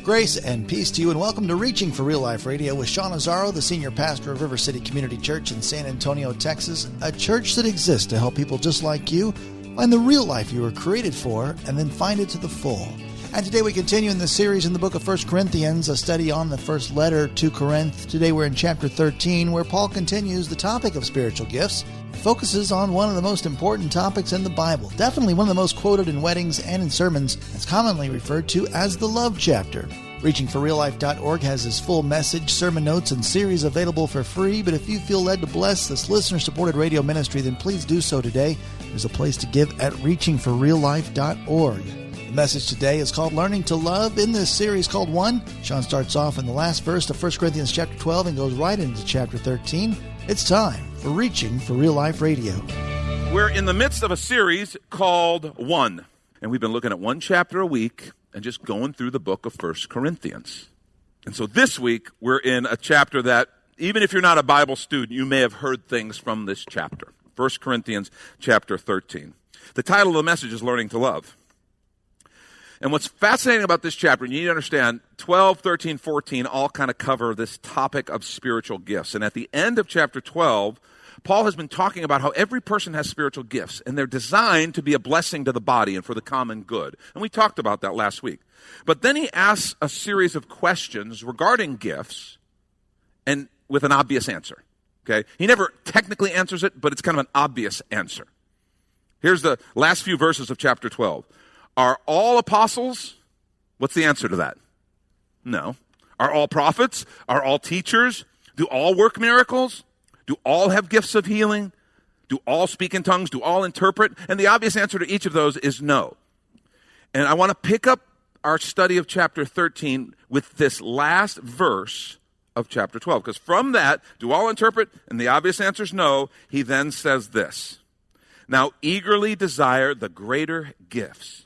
Grace and peace to you, and welcome to Reaching for Real Life Radio with Sean Azzaro, the senior pastor of River City Community Church in San Antonio, Texas, a church that exists to help people just like you find the real life you were created for and then find it to the full. And today we continue in the series in the book of 1 Corinthians, a study on the first letter to Corinth. Today we're in chapter 13, where Paul continues the topic of spiritual gifts, focuses on one of the most important topics in the Bible, definitely one of the most quoted in weddings and in sermons. It's commonly referred to as the love chapter. ReachingForRealLife.org has his full message, sermon notes, and series available for free, but if you feel led to bless this listener-supported radio ministry, then please do so today. There's a place to give at ReachingForRealLife.org. The message today is called Learning to Love. In this series called One, Sean starts off in the last verse of 1 Corinthians chapter 12 and goes right into chapter 13. It's time for Reaching for Real Life Radio. We're in the midst of a series called One, and we've been looking at one chapter a week and just going through the book of 1 Corinthians. And so this week, we're in a chapter that, even if you're not a Bible student, you may have heard things from this chapter. 1 Corinthians chapter 13. The title of the message is Learning to Love. And what's fascinating about this chapter, and you need to understand, 12, 13, 14 all kind of cover this topic of spiritual gifts. And at the end of chapter 12, Paul has been talking about how every person has spiritual gifts, and they're designed to be a blessing to the body and for the common good. And we talked about that last week. But then he asks a series of questions regarding gifts, and with an obvious answer. Okay? He never technically answers it, but it's kind of an obvious answer. Here's the last few verses of chapter 12. Are all apostles? What's the answer to that? No. Are all prophets? Are all teachers? Do all work miracles? Do all have gifts of healing? Do all speak in tongues? Do all interpret? And the obvious answer to each of those is no. And I want to pick up our study of chapter 13 with this last verse of chapter 12. Because from that, do all interpret? And the obvious answer is no. He then says this. Now eagerly desire the greater gifts,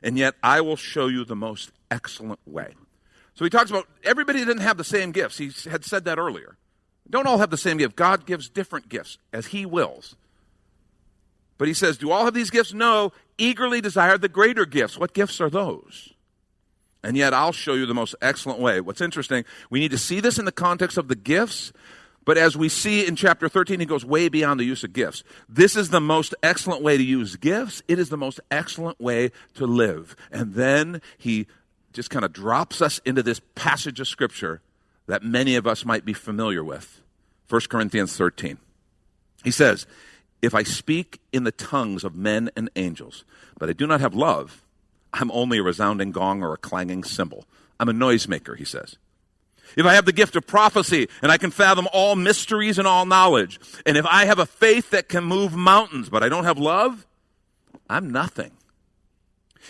and yet I will show you the most excellent way. So he talks about everybody didn't have the same gifts. He had said that earlier. Don't all have the same gift. God gives different gifts as he wills. But he says, do all have these gifts? No. Eagerly desire the greater gifts. What gifts are those? And yet I'll show you the most excellent way. What's interesting, we need to see this in the context of the gifts, but as we see in chapter 13, he goes way beyond the use of gifts. This is the most excellent way to use gifts. It is the most excellent way to live. And then he just kind of drops us into this passage of Scripture that many of us might be familiar with. 1 Corinthians 13. He says, if I speak in the tongues of men and angels, but I do not have love, I'm only a resounding gong or a clanging cymbal. I'm a noisemaker, he says. If I have the gift of prophecy and I can fathom all mysteries and all knowledge, and if I have a faith that can move mountains, but I don't have love, I'm nothing.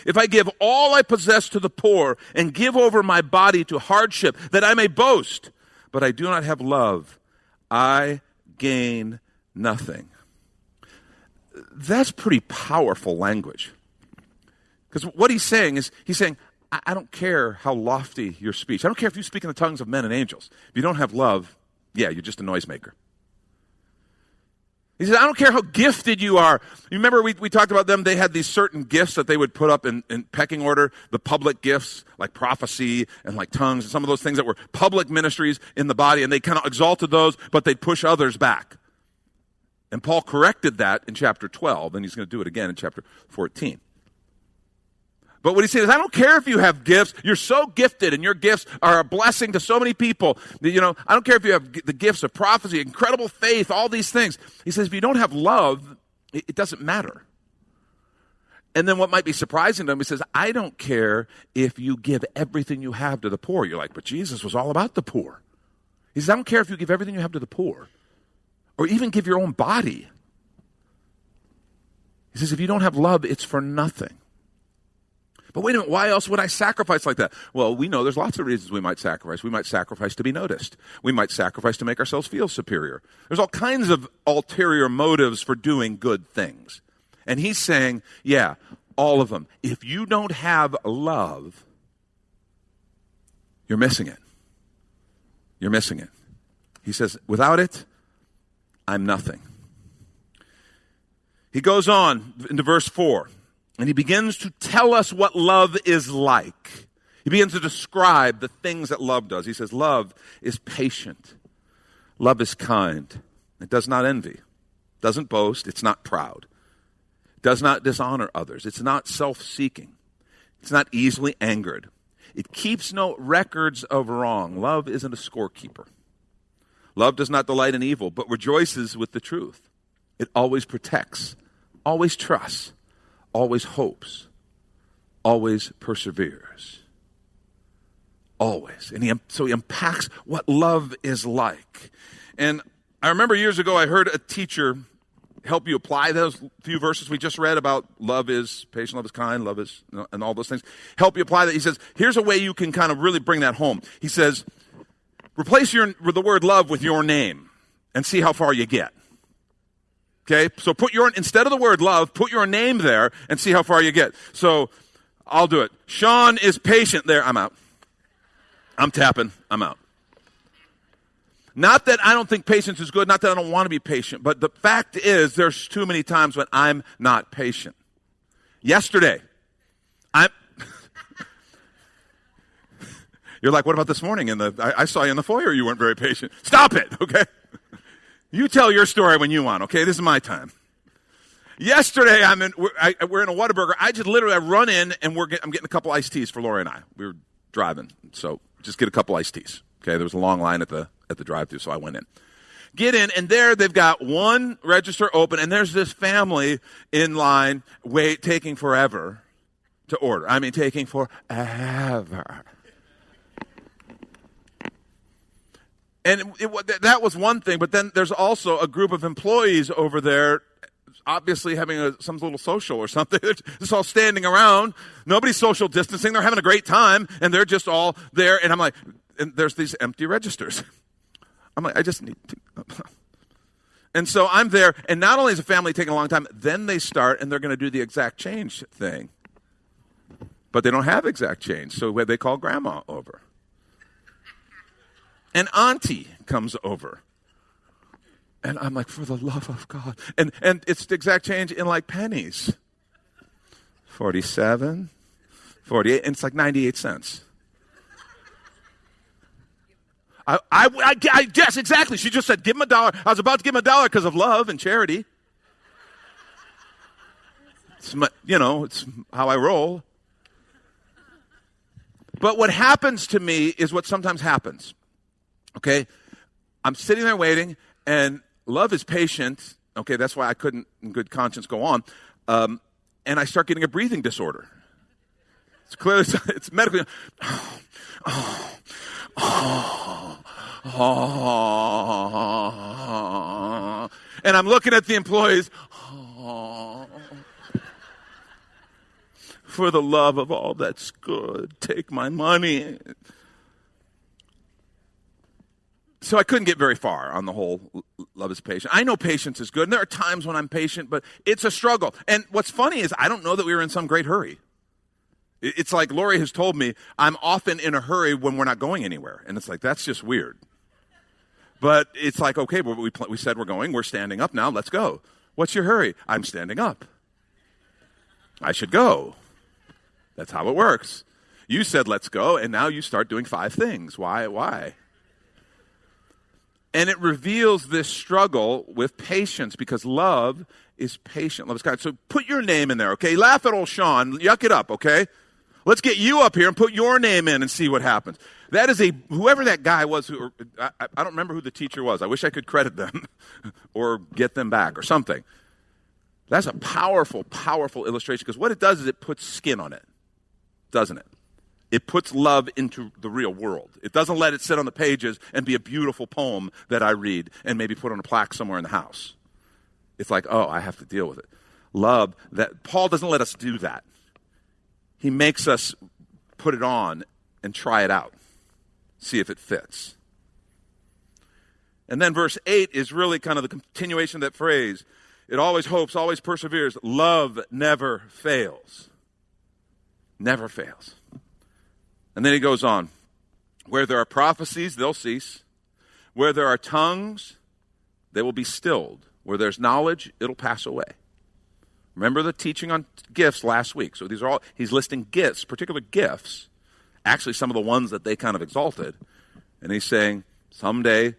If I give all I possess to the poor and give over my body to hardship that I may boast, but I do not have love, I gain nothing. That's pretty powerful language. Because what he's saying is, he's saying, I don't care how lofty your speech. I don't care if you speak in the tongues of men and angels. If you don't have love, yeah, you're just a noisemaker. He says, I don't care how gifted you are. You remember we talked about them. They had these certain gifts that they would put up in pecking order. The public gifts, like prophecy and like tongues, and some of those things that were public ministries in the body, and they kind of exalted those, but they'd push others back. And Paul corrected that in chapter 12, and he's going to do it again in chapter 14. But what he's saying is, I don't care if you have gifts. You're so gifted, and your gifts are a blessing to so many people. You know, I don't care if you have the gifts of prophecy, incredible faith, all these things. He says, if you don't have love, it doesn't matter. And then what might be surprising to him, he says, I don't care if you give everything you have to the poor. You're like, but Jesus was all about the poor. He says, I don't care if you give everything you have to the poor, or even give your own body. He says, if you don't have love, it's for nothing. But wait a minute, why else would I sacrifice like that? Well, we know there's lots of reasons we might sacrifice. We might sacrifice to be noticed. We might sacrifice to make ourselves feel superior. There's all kinds of ulterior motives for doing good things. And he's saying, yeah, all of them. If you don't have love, you're missing it. You're missing it. He says, without it, I'm nothing. He goes on into verse 4. And he begins to tell us what love is like. He begins to describe the things that love does. He says, love is patient. Love is kind. It does not envy. Doesn't boast. It's not proud. Does not dishonor others. It's not self-seeking. It's not easily angered. It keeps no records of wrong. Love isn't a scorekeeper. Love does not delight in evil, but rejoices with the truth. It always protects, always trusts, always hopes, always perseveres. Always. And so he unpacks what love is like. And I remember years ago I heard a teacher help you apply those few verses we just read about love is patient, love is kind, love is, and all those things. Help you apply that. He says, here's a way you can kind of really bring that home. He says, replace the word love with your name and see how far you get. Okay? So instead of the word love, put your name there and see how far you get. So I'll do it. Sean is patient there. I'm out. I'm tapping. I'm out. Not that I don't think patience is good, not that I don't want to be patient, but the fact is there's too many times when I'm not patient. Yesterday, you're like, what about this morning? I saw you in the foyer, you weren't very patient. Stop it, okay? You tell your story when you want, okay? This is my time. Yesterday, we're in a Whataburger. I run in and I'm getting a couple iced teas for Lori and I. We were driving, so just get a couple iced teas. Okay, there was a long line at the drive-thru, so I went in. Get in, and there they've got one register open, and there's this family in line taking forever to order. I mean, taking forever. And that was one thing, but then there's also a group of employees over there obviously having some little social or something. They're just all standing around. Nobody's social distancing. They're having a great time, and they're just all there. And I'm like, and there's these empty registers. I'm like, I just need to. And so I'm there, and not only is the family taking a long time, then they start, and they're going to do the exact change thing. But they don't have exact change, so they call grandma over. And auntie comes over. And I'm like, for the love of God. And it's the exact change in like pennies. 47, 48, and it's like 98 cents. I guess, exactly. She just said, give him $1. I was about to give him $1 because of love and charity. It's how I roll. But what happens to me is what sometimes happens. Okay? I'm sitting there waiting, and love is patient. Okay, that's why I couldn't, in good conscience, go on. And I start getting a breathing disorder. It's clearly, it's medically. And I'm looking at the employees. For the love of all that's good, take my money. So I couldn't get very far on the whole love is patient. I know patience is good, and there are times when I'm patient, but it's a struggle. And what's funny is I don't know that we were in some great hurry. It's like Lori has told me, I'm often in a hurry when we're not going anywhere. And it's like, that's just weird. But it's like, okay, well, we said we're going. We're standing up now. Let's go. What's your hurry? I'm standing up. I should go. That's how it works. You said let's go, and now you start doing 5 things. Why? And it reveals this struggle with patience because love is patient. Love is kind. So put your name in there, okay? Laugh at old Sean. Yuck it up, okay? Let's get you up here and put your name in and see what happens. That is whoever that guy was, I don't remember who the teacher was. I wish I could credit them or get them back or something. That's a powerful, powerful illustration because what it does is it puts skin on it, doesn't it? It puts love into the real world. It doesn't let it sit on the pages and be a beautiful poem that I read and maybe put on a plaque somewhere in the house. It's like, oh, I have to deal with it. Love, that Paul doesn't let us do that. He makes us put it on and try it out, see if it fits. And then verse 8 is really kind of the continuation of that phrase. It always hopes, always perseveres. Love never fails. Never fails. And then he goes on. Where there are prophecies, they'll cease. Where there are tongues, they will be stilled. Where there's knowledge, it'll pass away. Remember the teaching on gifts last week. So these are all, he's listing gifts, particular gifts, actually some of the ones that they kind of exalted. And he's saying, someday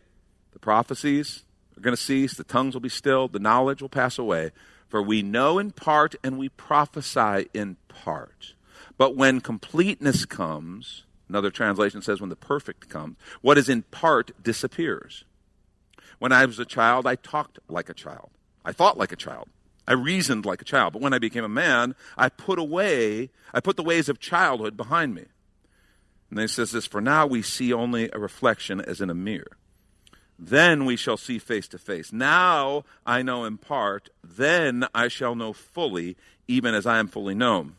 the prophecies are going to cease, the tongues will be stilled, the knowledge will pass away. For we know in part and we prophesy in part. But when completeness comes, another translation says when the perfect comes, what is in part disappears. When I was a child, I talked like a child. I thought like a child. I reasoned like a child. But when I became a man, I put the ways of childhood behind me. And then he says this, for now we see only a reflection as in a mirror. Then we shall see face to face. Now I know in part, then I shall know fully, even as I am fully known.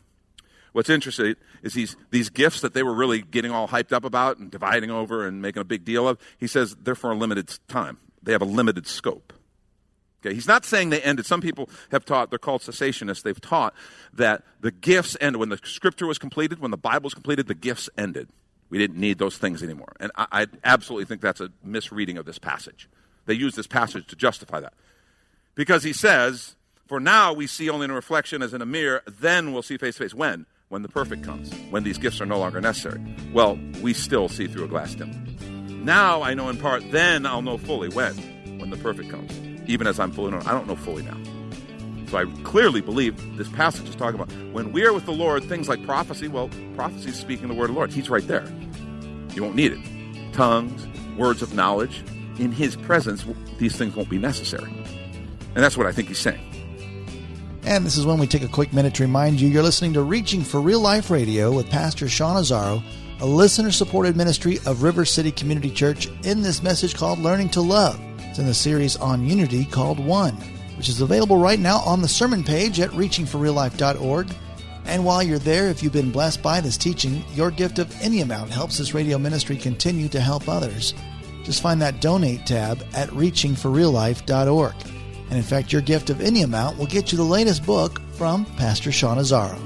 What's interesting is these gifts that they were really getting all hyped up about and dividing over and making a big deal of, he says they're for a limited time. They have a limited scope. Okay, he's not saying they ended. Some people have taught, they're called cessationists, they've taught that the gifts ended. When the scripture was completed, when the Bible was completed, the gifts ended. We didn't need those things anymore. And I absolutely think that's a misreading of this passage. They use this passage to justify that. Because he says, for now we see only in a reflection as in a mirror, then we'll see face to face. When? When the perfect comes. When these gifts are no longer necessary. Well, we still see through a glass dimly. Now I know in part, then I'll know fully. When? When the perfect comes. Even as I'm fully known. I don't know fully now. So I clearly believe this passage is talking about when we are with the Lord, things like prophecy, well, prophecy is speaking the word of the Lord. He's right there. You won't need it. Tongues, words of knowledge. In his presence, these things won't be necessary. And that's what I think he's saying. And this is when we take a quick minute to remind you you're listening to Reaching for Real Life Radio with Pastor Sean Azzaro, a listener-supported ministry of River City Community Church, in this message called Learning to Love. It's in the series on unity called One, which is available right now on the sermon page at reachingforreallife.org. And while you're there, if you've been blessed by this teaching, your gift of any amount helps this radio ministry continue to help others. Just find that donate tab at reachingforreallife.org. And in fact, your gift of any amount will get you the latest book from Pastor Sean Azzaro.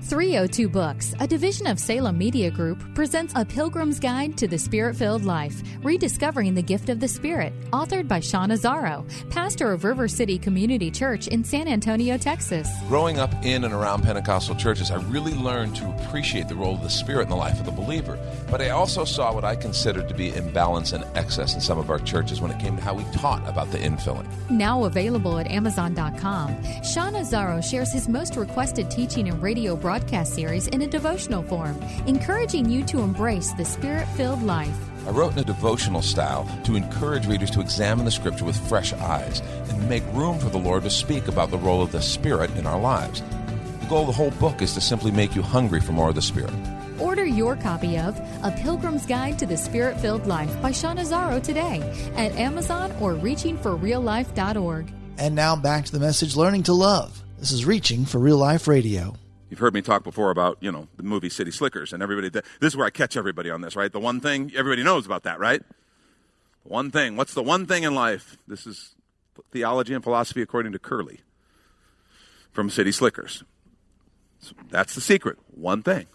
302 Books, a division of Salem Media Group, presents A Pilgrim's Guide to the Spirit-Filled Life, Rediscovering the Gift of the Spirit, authored by Sean Azzaro, pastor of River City Community Church in San Antonio, Texas. Growing up in and around Pentecostal churches, I really learned to appreciate the role of the Spirit in the life of the believer. But I also saw what I considered to be imbalance and excess in some of our churches when it came to how we taught about the infilling. Now available at Amazon.com, Sean Azzaro shares his most requested teaching and radio broadcast series in a devotional form, encouraging you to embrace the Spirit-filled life. I wrote in a devotional style to encourage readers to examine the Scripture with fresh eyes and make room for the Lord to speak about the role of the Spirit in our lives. The goal of the whole book is to simply make you hungry for more of the Spirit. Order your copy of A Pilgrim's Guide to the Spirit-Filled Life by Sean Azzaro today at Amazon or reachingforreallife.org. And now back to the message, Learning to Love. This is Reaching for Real Life Radio. You've heard me talk before about, the movie City Slickers, and everybody. This is where I catch everybody on this, right? The one thing, everybody knows about that, right? One thing. What's the one thing in life? This is theology and philosophy according to Curly from City Slickers. So that's the secret. One thing.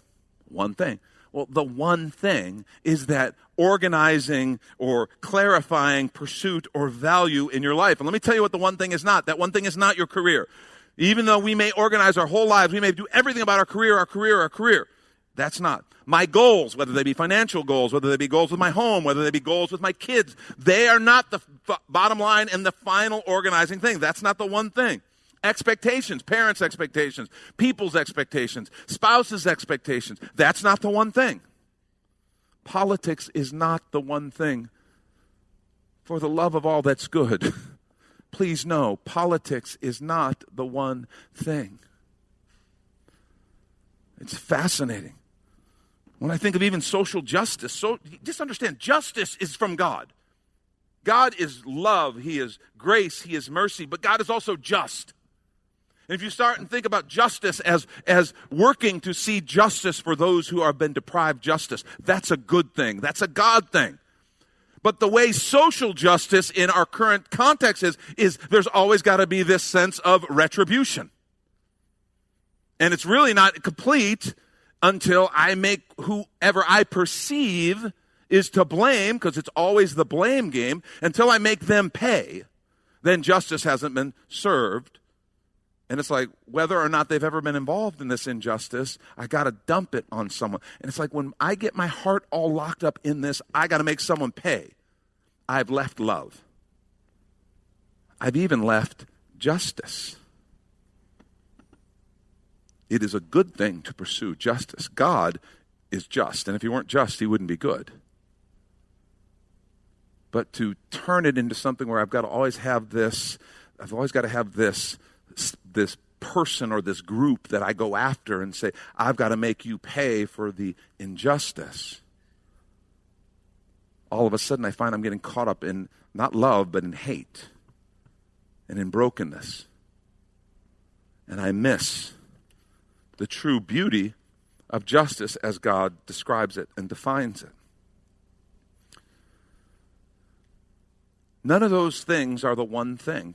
One thing. Well, the one thing is that organizing or clarifying pursuit or value in your life. And let me tell you what the one thing is not. That one thing is not your career. Even though we may organize our whole lives, we may do everything about our career. That's not. My goals, whether they be financial goals, whether they be goals with my home, whether they be goals with my kids, they are not the bottom line and the final organizing thing. That's not the one thing. Expectations, parents' expectations, people's expectations, spouses' expectations, that's not the one thing. Politics is not the one thing. For the love of all that's good, please know, politics is not the one thing. It's fascinating. When I think of even social justice, just understand, justice is from God. God is love, He is grace, He is mercy, but God is also just. And if you start and think about justice as working to see justice for those who have been deprived justice, that's a good thing. That's a God thing. But the way social justice in our current context is there's always got to be this sense of retribution. And it's really not complete until I make whoever I perceive is to blame, because it's always the blame game, until I make them pay, then justice hasn't been served And it's like, whether or not they've ever been involved in this injustice, I got to dump it on someone. And it's like, when I get my heart all locked up in this, I got to make someone pay. I've left love. I've even left justice. It is a good thing to pursue justice. God is just, and if he weren't just, he wouldn't be good. But to turn it into something where I've got to always have this person or this group that I go after and say, I've got to make you pay for the injustice. All of a sudden I find I'm getting caught up in not love, but in hate and in brokenness. And I miss the true beauty of justice as God describes it and defines it. None of those things are the one thing.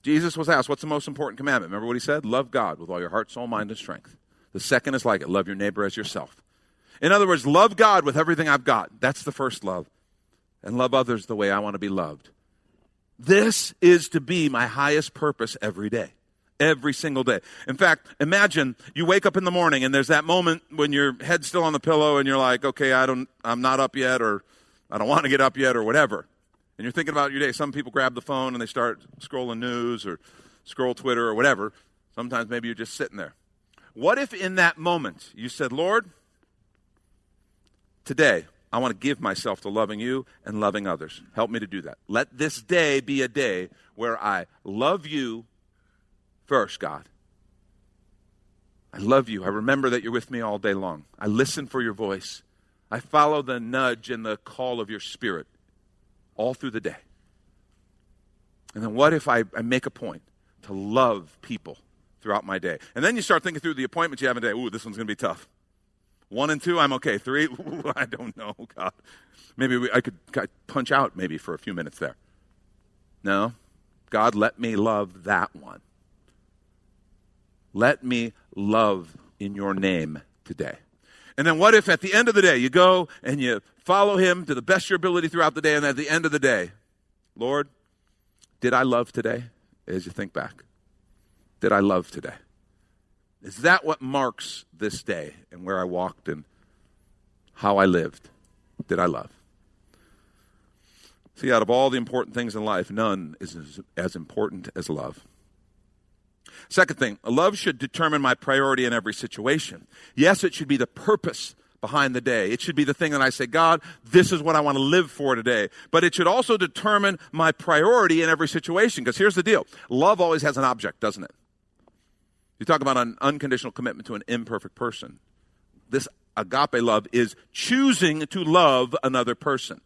Jesus was asked, what's the most important commandment? Remember what he said? Love God with all your heart, soul, mind, and strength. The second is like it. Love your neighbor as yourself. In other words, love God with everything I've got. That's the first love. And love others the way I want to be loved. This is to be my highest purpose every day. Every single day. In fact, imagine you wake up in the morning and there's that moment when your head's still on the pillow and you're like, okay, I'm not up yet, or I don't want to get up yet, or whatever. And you're thinking about your day. Some people grab the phone and they start scrolling news or scroll Twitter or whatever. Sometimes maybe you're just sitting there. What if in that moment you said, Lord, today I want to give myself to loving you and loving others. Help me to do that. Let this day be a day where I love you first, God. I love you. I remember that you're with me all day long. I listen for your voice. I follow the nudge and the call of your Spirit all through the day. And then what if I make a point to love people throughout my day? And then you start thinking through the appointments you have in a day. Ooh, this one's going to be tough. 1 and 2, I'm okay. 3, ooh, I don't know, God. Maybe I could punch out maybe for a few minutes there. No. God, let me love that one. Let me love in your name today. And then what if at the end of the day you go and you follow him to the best of your ability throughout the day, and at the end of the day, Lord, did I love today? As you think back, did I love today? Is that what marks this day and where I walked and how I lived? Did I love? See, out of all the important things in life, none is as important as love. Second thing, love should determine my priority in every situation. Yes, it should be the purpose behind the day. It should be the thing that I say, God, this is what I want to live for today. But it should also determine my priority in every situation. Because here's the deal. Love always has an object, doesn't it? You talk about an unconditional commitment to an imperfect person. This agape love is choosing to love another person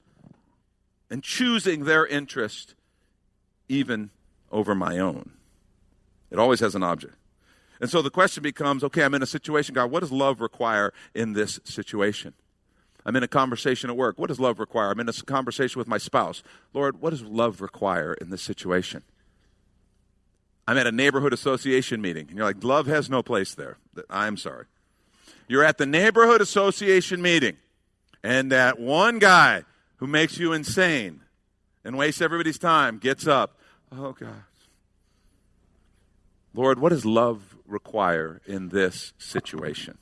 and choosing their interest even over my own. It always has an object. And so the question becomes, okay, I'm in a situation, God, what does love require in this situation? I'm in a conversation at work. What does love require? I'm in a conversation with my spouse. Lord, what does love require in this situation? I'm at a neighborhood association meeting, and you're like, love has no place there. I'm sorry. You're at the neighborhood association meeting, and that one guy who makes you insane and wastes everybody's time gets up. Oh, God. Lord, what does love require in this situation?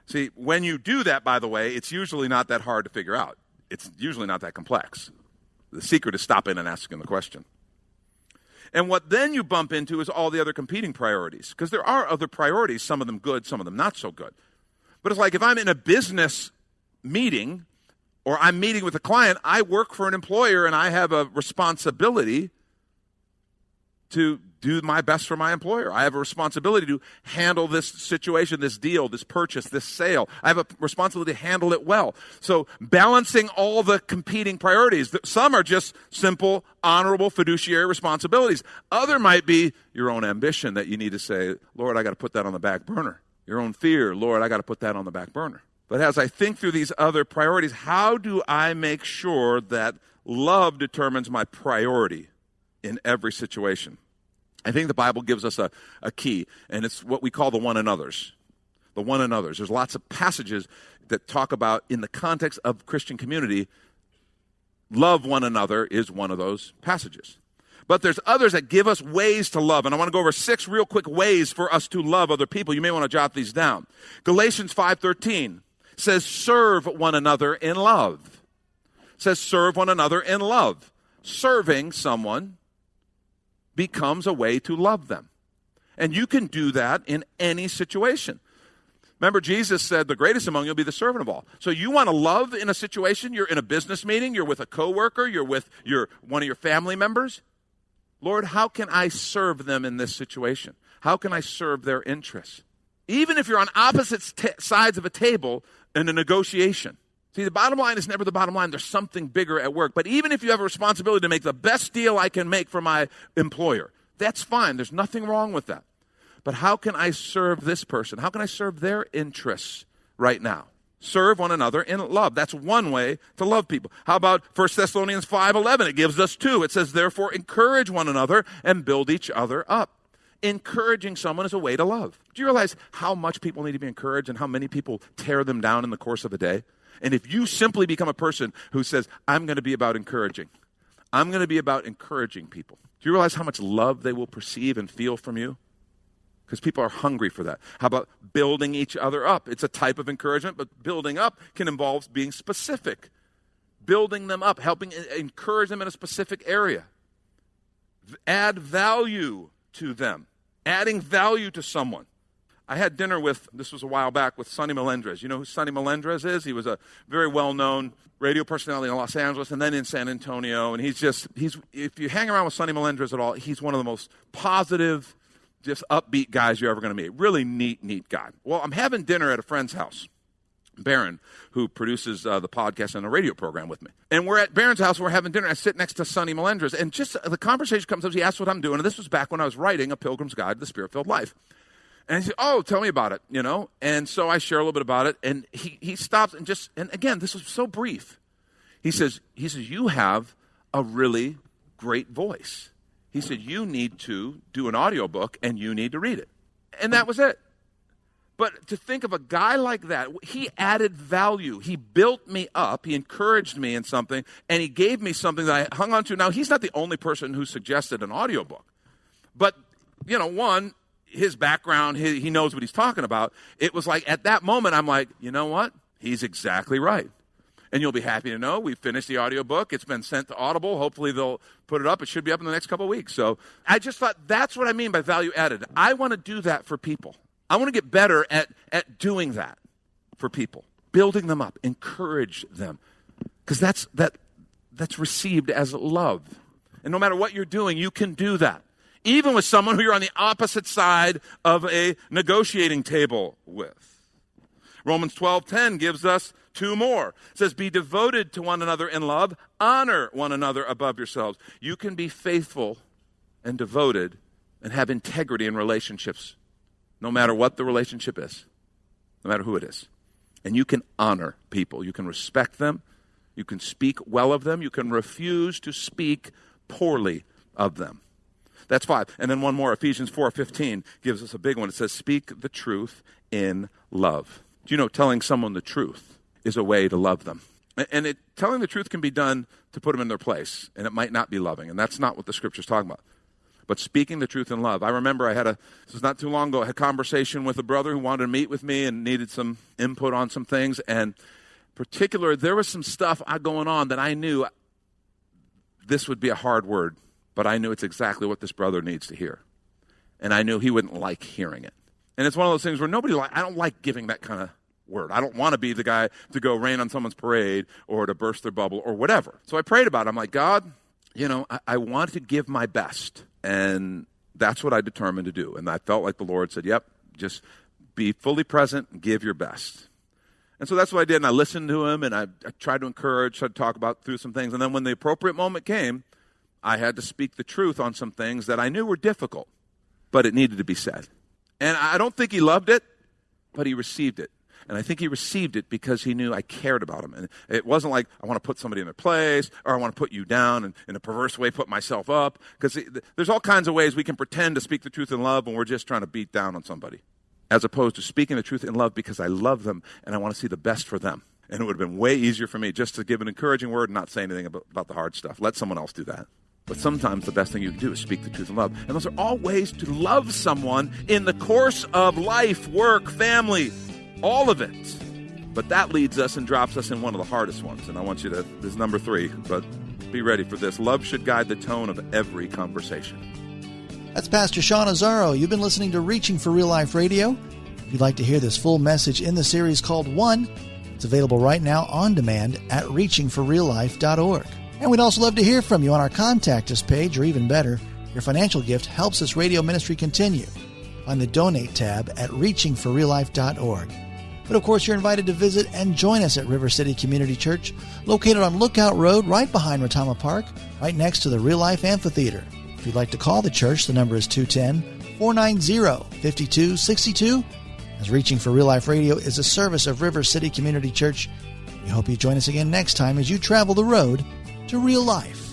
See, when you do that, by the way, it's usually not that hard to figure out. It's usually not that complex. The secret is stopping and asking the question. And what then you bump into is all the other competing priorities. Because there are other priorities, some of them good, some of them not so good. But it's like if I'm in a business meeting or I'm meeting with a client, I work for an employer and I have a responsibility to do my best for my employer. I have a responsibility to handle this situation, this deal, this purchase, this sale. I have a responsibility to handle it well. So balancing all the competing priorities. Some are just simple, honorable fiduciary responsibilities. Other might be your own ambition that you need to say, Lord, I got to put that on the back burner. Your own fear, Lord, I got to put that on the back burner. But as I think through these other priorities, how do I make sure that love determines my priority in every situation? I think the Bible gives us a key, and it's what we call the one another's. The one another's. There's lots of passages that talk about, in the context of Christian community, love one another is one of those passages. But there's others that give us ways to love. And I want to go over 6 real quick ways for us to love other people. You may want to jot these down. Galatians 5:13 says, serve one another in love. It says, serve one another in love. Serving someone becomes a way to love them. And you can do that in any situation. Remember, Jesus said, the greatest among you will be the servant of all. So you want to love in a situation, you're in a business meeting, you're with a coworker, you're with one of your family members. Lord, how can I serve them in this situation? How can I serve their interests? Even if you're on opposite sides of a table in a negotiation. See, the bottom line is never the bottom line. There's something bigger at work. But even if you have a responsibility to make the best deal I can make for my employer, that's fine. There's nothing wrong with that. But how can I serve this person? How can I serve their interests right now? Serve one another in love. That's one way to love people. How about 1 Thessalonians 5:11? It gives us 2. It says, therefore, encourage one another and build each other up. Encouraging someone is a way to love. Do you realize how much people need to be encouraged and how many people tear them down in the course of a day? And if you simply become a person who says, I'm going to be about encouraging. I'm going to be about encouraging people. Do you realize how much love they will perceive and feel from you? Because people are hungry for that. How about building each other up? It's a type of encouragement, but building up can involve being specific. Building them up, helping encourage them in a specific area. Add value to them. Adding value to someone. I had dinner this was a while back, with Sonny Melendrez. You know who Sonny Melendrez is? He was a very well-known radio personality in Los Angeles and then in San Antonio. And he's if you hang around with Sonny Melendrez at all, he's one of the most positive, just upbeat guys you're ever going to meet. Really neat guy. Well, I'm having dinner at a friend's house, Barron, who produces the podcast and the radio program with me. And we're at Barron's house, we're having dinner. I sit next to Sonny Melendrez, and just the conversation comes up. He asks what I'm doing, and this was back when I was writing A Pilgrim's Guide to the Spirit-Filled Life. And he said, oh, tell me about it, you know. And so I share a little bit about it, and he stops and again, this was so brief. He says, you have a really great voice. He said, you need to do an audiobook and you need to read it. And that was it. But to think of a guy like that, he added value. He built me up. He encouraged me in something, and he gave me something that I hung on to. Now, he's not the only person who suggested an audiobook. But, one, his background, he knows what he's talking about. It was like, at that moment, I'm like, you know what? He's exactly right. And you'll be happy to know we finished the audiobook. It's been sent to Audible. Hopefully they'll put it up. It should be up in the next couple of weeks. So I just thought that's what I mean by value added. I want to do that for people. I want to get better at doing that for people, building them up, encourage them, because that's received as love. And no matter what you're doing, you can do that, even with someone who you're on the opposite side of a negotiating table with. Romans 12:10 gives us 2 more. It says, be devoted to one another in love. Honor one another above yourselves. You can be faithful and devoted and have integrity in relationships, no matter what the relationship is, no matter who it is. And you can honor people. You can respect them. You can speak well of them. You can refuse to speak poorly of them. That's 5. And then one more, Ephesians 4:15 gives us a big one. It says, speak the truth in love. Do you know telling someone the truth is a way to love them? And telling the truth can be done to put them in their place, and it might not be loving, and that's not what the Scripture's talking about. But speaking the truth in love. I remember this was not too long ago, I had a conversation with a brother who wanted to meet with me and needed some input on some things, and in particular, there was some stuff going on that I knew this would be a hard word, but I knew it's exactly what this brother needs to hear. And I knew he wouldn't like hearing it. And it's one of those things where I don't like giving that kind of word. I don't want to be the guy to go rain on someone's parade or to burst their bubble or whatever. So I prayed about it. I'm like, God, I want to give my best. And that's what I determined to do. And I felt like the Lord said, yep, just be fully present and give your best. And so that's what I did. And I listened to him, and I tried to encourage, tried to talk about through some things. And then when the appropriate moment came, I had to speak the truth on some things that I knew were difficult, but it needed to be said. And I don't think he loved it, but he received it. And I think he received it because he knew I cared about him. And it wasn't like I want to put somebody in their place or I want to put you down and in a perverse way put myself up. Because there's all kinds of ways we can pretend to speak the truth in love when we're just trying to beat down on somebody. As opposed to speaking the truth in love because I love them and I want to see the best for them. And it would have been way easier for me just to give an encouraging word and not say anything about the hard stuff. Let someone else do that. But sometimes the best thing you can do is speak the truth in love. And those are all ways to love someone in the course of life, work, family, all of it. But that leads us and drops us in one of the hardest ones. And I want you to, this is number 3, but be ready for this. Love should guide the tone of every conversation. That's Pastor Sean Azzaro. You've been listening to Reaching for Real Life Radio. If you'd like to hear this full message in the series called One, it's available right now on demand at reachingforreallife.org. And we'd also love to hear from you on our Contact Us page, or even better, your financial gift helps this radio ministry continue. Find the Donate tab at reachingforreallife.org. But of course, you're invited to visit and join us at River City Community Church, located on Lookout Road right behind Retama Park, right next to the Real Life Amphitheater. If you'd like to call the church, the number is 210-490-5262. As Reaching for Real Life Radio is a service of River City Community Church, we hope you join us again next time as you travel the road to real life.